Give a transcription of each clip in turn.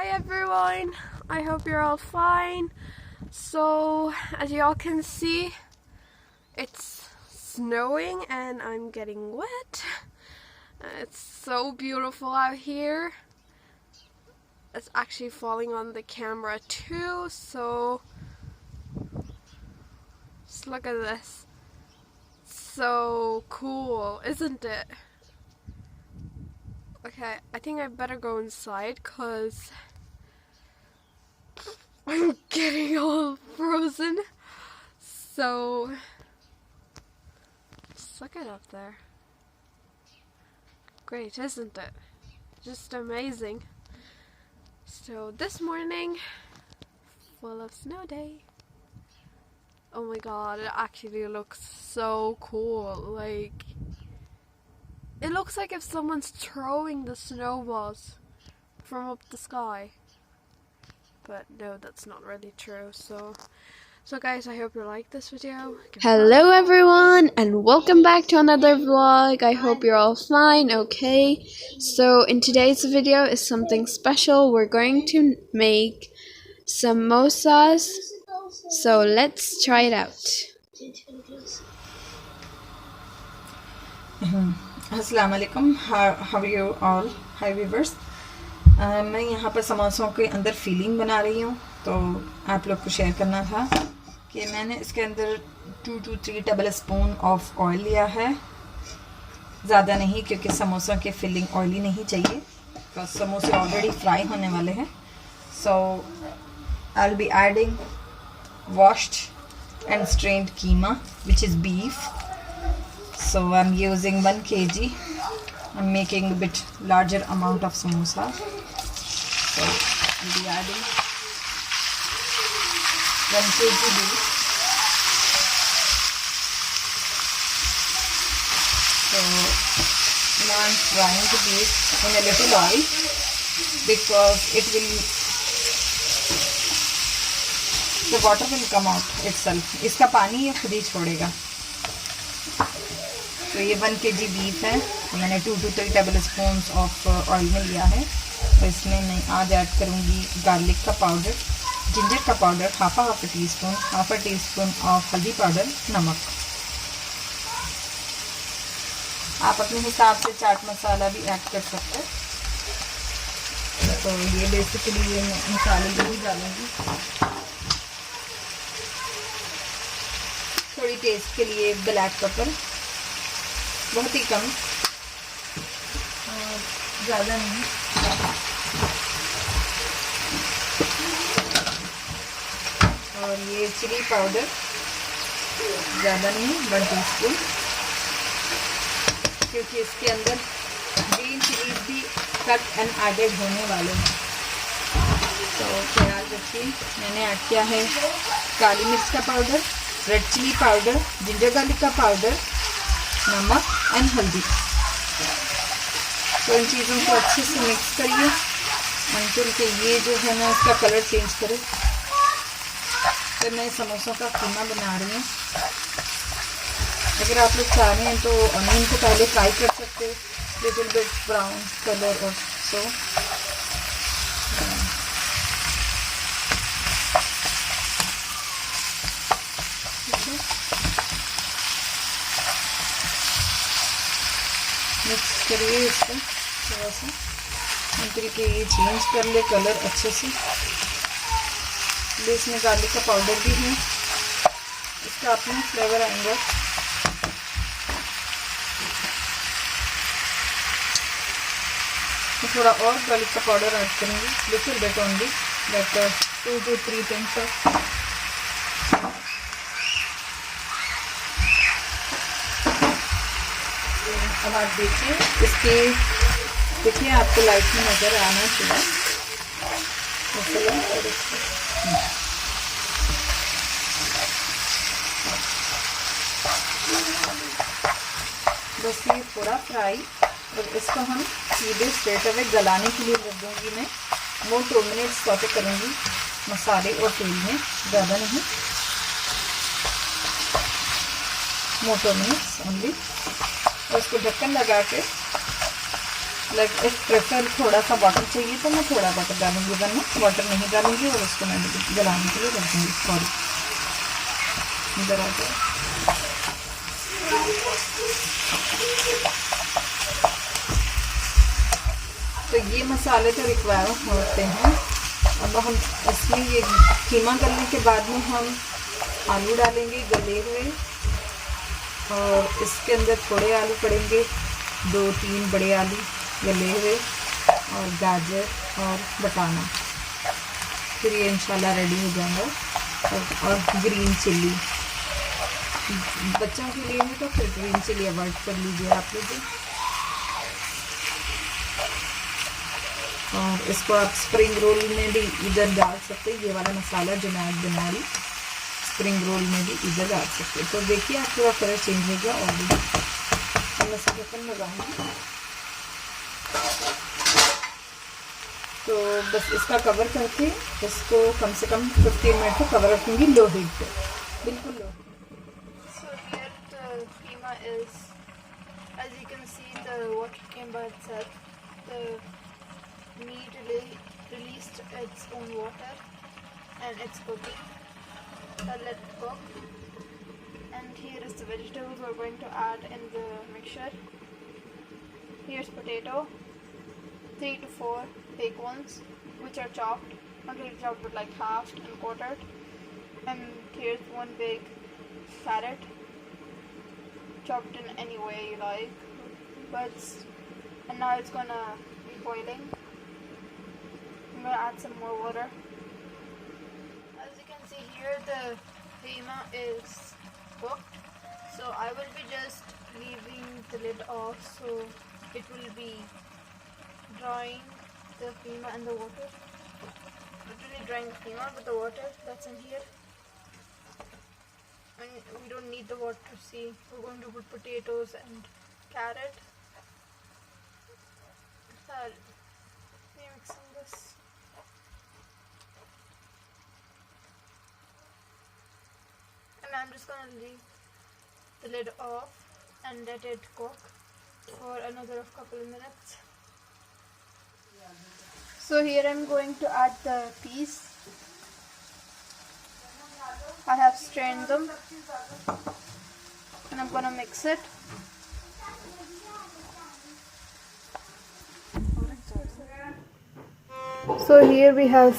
Hi everyone, I hope you're all fine. So as you all can see, it's snowing and I'm getting wet. It's so beautiful out here. It's actually falling on the camera too, so just look at this. So cool, isn't it? Okay, I think I better go inside because I'm getting all frozen. So just look at up there. Great, isn't it? Just amazing. So this morning, full of snow day. Oh my god, it actually looks so cool. Like, it looks like if someone's throwing the snowballs from up the sky. But no, that's not really true. So guys, I hope you like this video. Hello everyone and welcome back to another vlog. I hope you're all fine, okay? So in today's video is something special. We're going to make samosas. So let's try it out. Assalamualaikum. How are you all? Hi viewers. मैं यहाँ पर समोसों के अंदर feeling बना रही हूँ, तो आप लोग को शेयर करना था कि मैंने इसके अंदर 2 to 3 table spoon of oil लिया है. ज़्यादा नहीं, क्योंकि समोसों के फिलिंग ऑयली नहीं चाहिए, तो समोसे ऑलरेडी फ्राई होने वाले हैं. So I will be adding washed and strained keema, which is beef. So I'm using 1 kg. I'm making a bit larger amount of samosa. So I'll be adding 1 kg beef. So now I'm frying the beef in a little oil because it will, the water will come out itself. इसका पानी ये खुद ही छोड़ेगा. तो ये 1 kg beef है. मैंने 2 to 3 table spoon of oil में लिया है. तो इसमें मैं आज ऐड करूँगी गार्लिक का पाउडर, जिंजर का powder, half a tea spoon of हल्दी पाउडर, नमक. आप अपने हिसाब से चाट मसाला भी ऐड कर सकते हैं. तो ये बेसिकली ये मसाले भी डालूँगी. थोड़ी टेस्ट के लिए ब्लैक पेपर, बहुत ही कम, ज़्यादा नहीं. और ये चिली पाउडर, ज़्यादा नहीं, 1 टीस्पून, क्योंकि इसके अंदर ग्रीन चिलीज भी कट एंड एडेड होने वाले हैं. तो ख्याल रखिए. मैंने ऐड किया है काली मिर्च का powder, red chilli powder, ginger garlic का पाउडर, नमक एंड हल्दी. तो इन चीज़ों को अच्छे से मिक्स करिए अंटिल के ये जो है ना इसका कलर चेंज करे. तो मैं समोसों का कीमा बना रही हूँ. अगर आप लोग चाह रहे हैं तो ऑनियन को पहले फ्राई कर सकते हैं, लिटिल बिट ब्राउन कलर, और सो मिक्स करिए इसको थोड़ा सा अंतर के ये चेंज कर ले कलर अच्छे से. इसमें गार्लिक का पाउडर भी है, इसका अपना फ्लेवर आएगा. मैं थोड़ा और गार्लिक का पाउडर ऐड करूँगी, little bit only, like 2 to 3 pinch of. अब आप देखिए इसके, देखिए आपको लाइट में नज़र आना चाहिए. बस ये थोड़ा फ्राई, और इसको हम सीधे स्ट्रेट अवे गलाने के लिए रख दूँगी. मैं वो 2 मिनट्स सौटे करूँगी मसाले और तेल में, ज़्यादा नहीं, 2 मिनट्स ओनली. और इसको ढक्कन लगा के लाइक इफ प्रेफर थोड़ा सा वाटर चाहिए तो मैं थोड़ा वाटर डालूंगी, वरना वाटर नहीं डालूंगी और उसको मैं गलाने के लिए रख दूँगी। सॉरी, इधर आ जाए। तो ये मसाले तो रिक्वायर होते हैं। अब हम इसमें ये कीमा करने के बाद में हम आलू डालेंगे गले हुए, और इसके अंदर थोड़े आलू पड़ेंगे, 2-3 बड़े आलू गले हुए, और गाजर और बटाना। फिर ये इंशाल्लाह रेडी हो जाएगा। और ग्रीन चिल्ली, बच्चों के लिए है तो फिर ग्रीन चिल्ली अवॉइड कर लीजिए आप लोग। और इसको आप स्प्रिंग रोल में भी इधर डाल सकते हैं। ये वाला मसाला जो मैं आज बना रही, स्प्रिंग रोल में भी इधर डाल सकते हैं। तो देखिए आप थोड़ा कलर चेंज हो गया। और मसालेपन लगाऊंगी तो बस इसका कवर करके इसको कम से कम 15 मिनट को कवर रखूँगी लो हीट पे, बिल्कुल लो। So here the keema is, as you can see, the water came by itself. The meat released its own water and it's cooking. So let it cook. And here is the vegetables we're going to add in the mixture. Here's potato, 3 to 4 big ones, which are chopped, not really chopped but like halved and quartered. And here's one big carrot, chopped in any way you like. And now it's gonna be boiling. I'm gonna add some more water. As you can see here, the keema is cooked, so I will be just leaving the lid off so it will be drying the keema and the water. Not really drying the keema, but the water that's in here. And we don't need the water. See, we're going to put potatoes and carrot. Mixing this. And I'm just gonna leave the lid off and let it cook for another couple of minutes. So here I'm going to add the peas. I have strained them and I'm gonna mix it. So here we have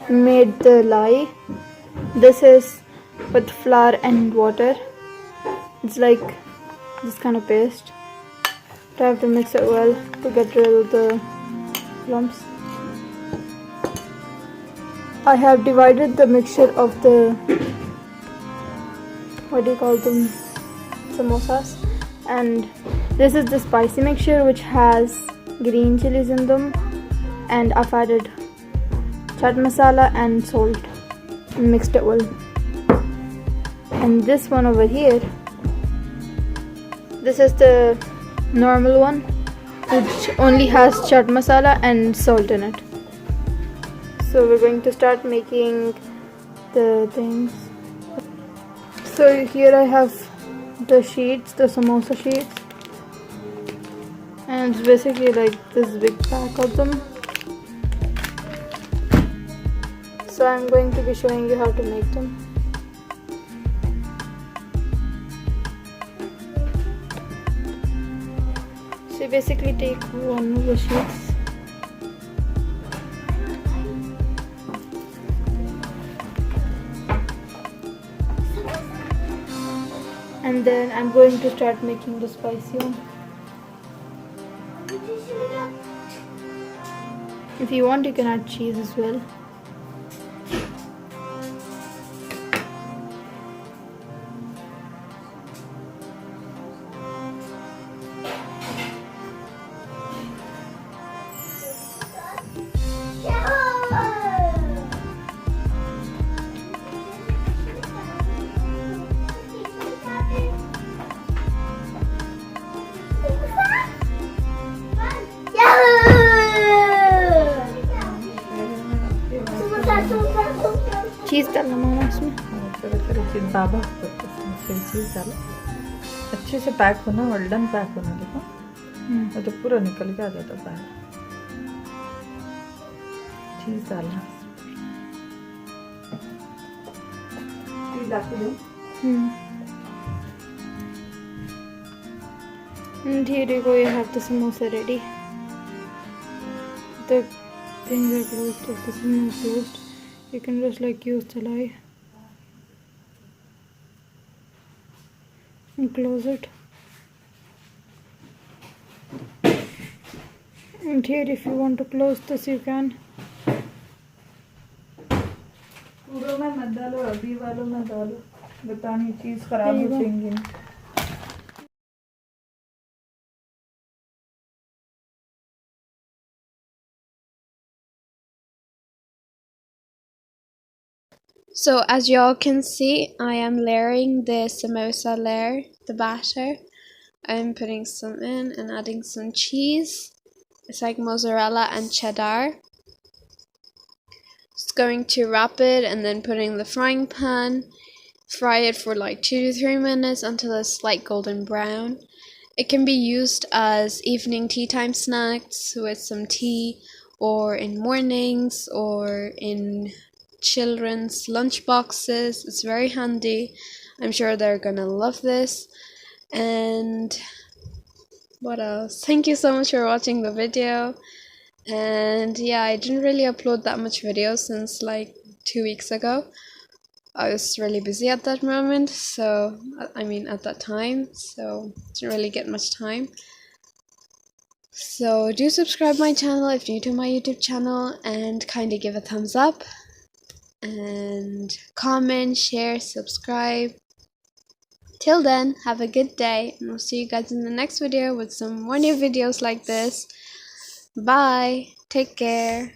made the lye. This is with flour and water. It's like this kind of paste. I have to mix it well to get rid of the lumps. I have divided the mixture of the, what do you call them, samosas, and this is the spicy mixture which has green chilies in them, and I've added chaat masala and salt and mixed it well. And this one over here, this is the normal one which only has chaat masala and salt in it. So we're going to start making the things. So here I have the sheets, the samosa sheets, and it's basically like this big pack of them. So I'm going to be showing you how to make them. So you basically take one of the sheets and then I'm going to start making the spicy one. If you want, you can add cheese as well. चीज़ डालना मामा इसमें, बाबा चीज़ डालो, अच्छे से pack होना, well done pack होना। देखो वो तो पूरा निकल के आ जाता बाहर चीज़ डालना चीज़ डालती हूँ And here you go, you have the samosa ready. The things are closed, if the samosa is closed, you can just like use the lie and close it. And here if you want to close this you can. पूरा में मत डालो अभी वालों में डालो बतानी चीज़ खराब हो जाएंगी So as y'all can see, I am layering the samosa layer, the batter. I'm putting some in and adding some cheese. It's like mozzarella and cheddar. Just going to wrap it and then put it in the frying pan. Fry it for like 2 to 3 minutes until it's light golden brown. It can be used as evening tea time snacks with some tea, or in mornings, or in children's lunch boxes. It's very handy. I'm sure they're gonna love this. And what else? Thank you so much for watching the video. And yeah, I didn't really upload that much videos since like 2 weeks ago. I was really busy at that moment, so at that time, so didn't really get much time. So do subscribe my channel if new to my YouTube channel, and kindly give a thumbs up and comment, share, subscribe. Till then, have a good day, and we'll see you guys in the next video with some more new videos like this. Bye, take care.